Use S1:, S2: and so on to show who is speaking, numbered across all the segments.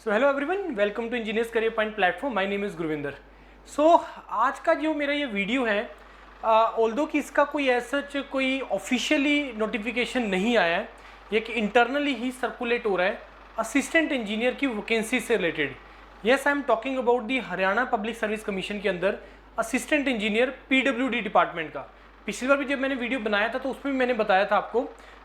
S1: So hello everyone, welcome to engineers career point platform. My name is Gurvinder. So आज का जो मेरा ये वीडियो है, ऑल्दो कि इसका कोई ऐसा कोई ऑफिशियली नोटिफिकेशन नहीं आया है, ये कि इंटरनली ही सर्कुलेट हो रहा है असिस्टेंट इंजीनियर की वैकेंसी से related. Yes, I am talking about the Haryana public service commission के अंदर असिस्टेंट इंजीनियर पीडब्ल्यूडी डिपार्टमेंट का। पिछली बार भी जब मैंने वीडियो बनाया था तो उसमें भी मैंने बताया था आपको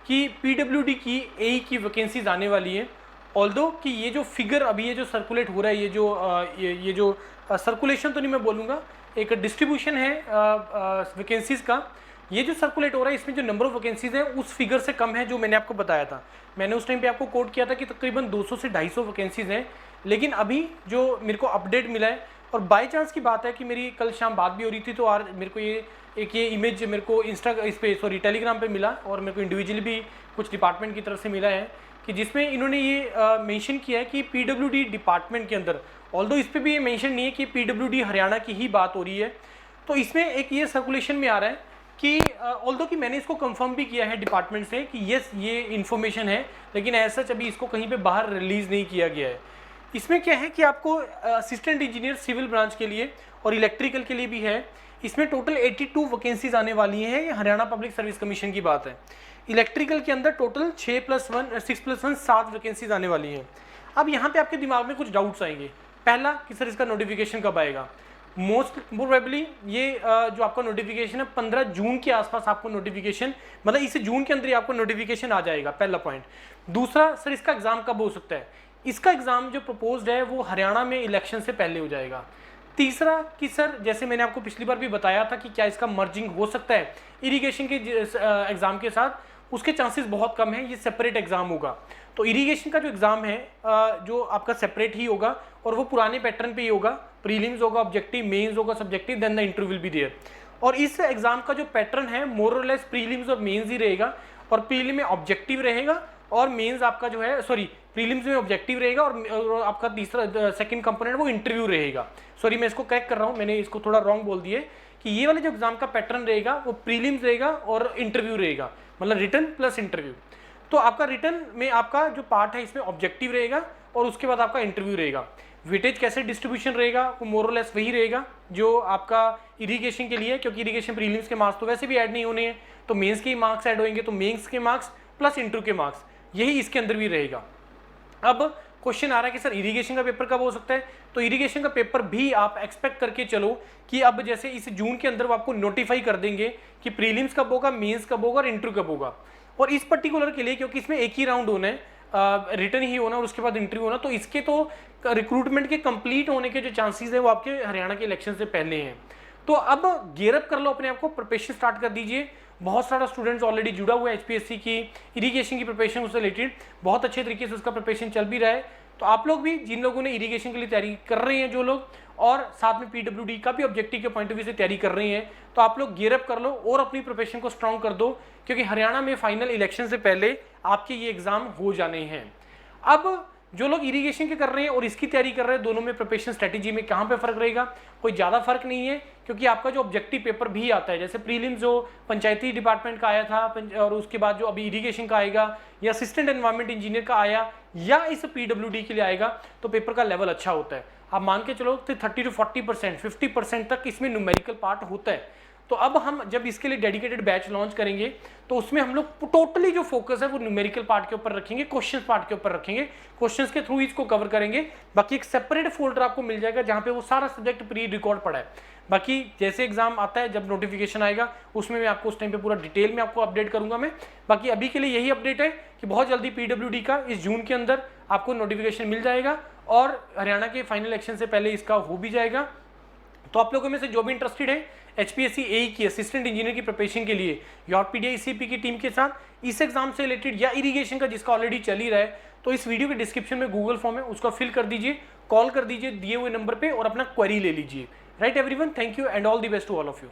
S1: कि पीडब्ल्यूडी की एई की वैकेंसीज आने वाली है। ऑल्दो कि ये जो फिगर अभी ये जो सर्कुलेट हो रहा है, ये जो सर्कुलेशन तो नहीं मैं बोलूँगा, एक डिस्ट्रीब्यूशन है वैकेंसीज़ का, ये जो सर्कुलेट हो रहा है इसमें जो नंबर ऑफ वैकेंसीज है उस फिगर से कम है जो मैंने आपको बताया था। मैंने उस टाइम पे आपको कोट किया था कि तकरीबन 200 से 250 वैकेंसीज हैं, लेकिन अभी जो मेरे को अपडेट मिला है, और बाय चांस की बात है कि मेरी कल शाम बात भी हो रही थी तो आज मेरे को ये इमेज मेरे को टेलीग्राम पे मिला, और मेरे को इंडिविजुअली भी कुछ डिपार्टमेंट की तरफ से मिला है कि जिसमें इन्होंने ये मेंशन किया है कि पीडब्ल्यूडी डिपार्टमेंट के अंदर, ऑल्दो इस पर भी ये मेंशन नहीं है कि पीडब्ल्यूडी हरियाणा की ही बात हो रही है, तो इसमें एक ये सर्कुलेशन में आ रहा है कि ऑल्दो कि मैंने इसको कंफर्म भी किया है डिपार्टमेंट से कि यस ये इन्फॉर्मेशन है, लेकिन ऐसा अभी इसको कहीं पे बाहर रिलीज़ नहीं किया गया है। इसमें क्या है कि आपको असिस्टेंट इंजीनियर सिविल ब्रांच के लिए और इलेक्ट्रिकल के लिए भी है, इसमें टोटल 82 वैकेंसीज आने वाली हैं। ये हरियाणा पब्लिक सर्विस कमीशन की बात है। इलेक्ट्रिकल के अंदर टोटल 6+1 7 वैकेंसीज आने वाली हैं। अब यहाँ पे आपके दिमाग में कुछ डाउट्स आएंगे। पहला कि सर इसका नोटिफिकेशन कब आएगा। मोस्ट प्रोबेबली ये जो आपका नोटिफिकेशन है 15 जून के आसपास आपको नोटिफिकेशन, मतलब इस जून के अंदर ही आपको नोटिफिकेशन आ जाएगा, पहला पॉइंट। दूसरा, सर इसका एग्जाम कब हो सकता है। इसका एग्जाम जो प्रपोज्ड है वो हरियाणा में इलेक्शन से पहले हो जाएगा। तीसरा कि सर जैसे मैंने आपको पिछली बार भी बताया था कि क्या इसका मर्जिंग हो सकता है इरिगेशन के एग्जाम के साथ, उसके चांसेस बहुत कम हैं, ये सेपरेट एग्जाम होगा। तो इरिगेशन का जो एग्जाम है जो आपका सेपरेट ही होगा और वो पुराने पैटर्न पे ही होगा, प्रीलिम्स होगा, ऑब्जेक्टिव, मेंस होगा, subjective, then the interview will be there. और इस एग्जाम का जो पैटर्न है मोर और लेस प्रीलिम्स और मेंस ही रहेगा, और प्रीलिम में ऑब्जेक्टिव रहेगा और मेंस आपका जो है प्रीलिम्स में ऑब्जेक्टिव रहेगा और आपका तीसरा सेकंड कंपोनेंट वो इंटरव्यू रहेगा। मैं इसको करेक्ट कर रहा हूँ, मैंने इसको थोड़ा रॉन्ग बोल दिया कि ये वाले जो एग्जाम का पैटर्न रहेगा वो प्रीलिम्स रहेगा और इंटरव्यू रहेगा, मतलब रिटन प्लस इंटरव्यू। तो आपका रिटन में आपका जो पार्ट है इसमें ऑब्जेक्टिव रहेगा और उसके बाद आपका इंटरव्यू रहेगा। वेटेज कैसे डिस्ट्रीब्यूशन रहेगा वो मोर और लेस वही रहेगा जो आपका इरिगेशन के लिए है, क्योंकि इरिगेशन प्रीलिम्स के मार्क्स तो वैसे भी ऐड नहीं होने हैं, तो मेंस के ही मार्क्स ऐड होंगे, तो मेंस के मार्क्स प्लस इंटरव्यू के मार्क्स यही इसके अंदर भी रहेगा। अब क्वेश्चन आ रहा है कि सर इरिगेशन का पेपर कब हो सकता है। तो इरिगेशन का पेपर भी आप एक्सपेक्ट करके चलो कि अब जैसे इस जून के अंदर वो आपको नोटिफाई कर देंगे कि प्रीलिम्स कब होगा, मेंस कब होगा और इंटरव्यू कब होगा। और इस पर्टिकुलर के लिए क्योंकि इसमें एक ही राउंड होना है, रिटर्न ही होना और उसके बाद इंटरव्यू होना, तो इसके तो रिक्रूटमेंट के कंप्लीट होने के जो चांसेस है वो आपके हरियाणा के इलेक्शन से पहले हैं। तो अब गियरअप कर लो अपने आप को, प्रिपरेशन स्टार्ट कर दीजिए। बहुत सारा स्टूडेंट्स ऑलरेडी जुड़ा हुआ है एचपीएससी की इरिगेशन की प्रिपरेशन उससे रिलेटेड, बहुत अच्छे तरीके से उसका प्रिपरेशन चल भी रहा है। तो आप लोग भी, जिन लोगों ने इरिगेशन के लिए तैयारी कर रहे हैं जो लोग, और साथ में पीडब्ल्यूडी का भी ऑब्जेक्टिव के पॉइंट ऑफ व्यू से तैयारी कर रहे हैं, तो आप लोग गियरअप कर लो और अपनी प्रिपरेशन को स्ट्रॉन्ग कर दो, क्योंकि हरियाणा में फाइनल इलेक्शन से पहले आपके ये एग्जाम हो जाने हैं। अब जो लोग इरिगेशन के कर रहे हैं और इसकी तैयारी कर रहे हैं, दोनों में प्रिपरेशन स्ट्रेटेजी में कहाँ पे फर्क रहेगा, कोई ज़्यादा फर्क नहीं है, क्योंकि आपका जो ऑब्जेक्टिव पेपर भी आता है, जैसे प्रीलिम्स जो पंचायती डिपार्टमेंट का आया था और उसके बाद जो अभी इरिगेशन का आएगा या असिस्टेंट एनवायरमेंट इंजीनियर का आया या इस पीडब्ल्यूडी के लिए आएगा, तो पेपर का लेवल अच्छा होता है। आप मान के चलो 30 to 40%, 50% तक इसमें न्यूमेरिकल पार्ट होता है। तो अब हम जब इसके लिए डेडिकेटेड बैच लॉन्च करेंगे तो उसमें हम लोग टोटली जो फोकस है वो न्यूमेरिकल पार्ट के ऊपर रखेंगे, क्वेश्चन पार्ट के ऊपर रखेंगे, क्वेश्चंस के थ्रू इसको कवर करेंगे। बाकी एक सेपरेट फोल्डर आपको मिल जाएगा जहां पे वो सारा सब्जेक्ट प्री रिकॉर्ड पड़ा है। बाकी जैसे एग्जाम आता है, जब नोटिफिकेशन आएगा उसमें मैं आपको उस टाइम पे पूरा डिटेल में आपको अपडेट करूंगा मैं। बाकी अभी के लिए यही अपडेट है कि बहुत जल्दी पीडब्ल्यूडी का इस जून के अंदर आपको नोटिफिकेशन मिल जाएगा और हरियाणा के फाइनल इलेक्शन से पहले इसका हो भी जाएगा। तो आप लोगों में से जो भी इंटरेस्टेड है एचपीएससी एई की असिस्टेंट इंजीनियर की प्रिपरेशन के लिए यॉर्कपीडिया ईसीपी की टीम के साथ इस एग्जाम से रिलेटेड या इरिगेशन का जिसका ऑलरेडी चल ही रहा है, तो इस वीडियो के डिस्क्रिप्शन में गूगल फॉर्म है, उसको फिल कर दीजिए, कॉल कर दीजिए दिए हुए नंबर पे और अपना क्वेरी ले लीजिए। Right everyone, thank you and all the best to all of you.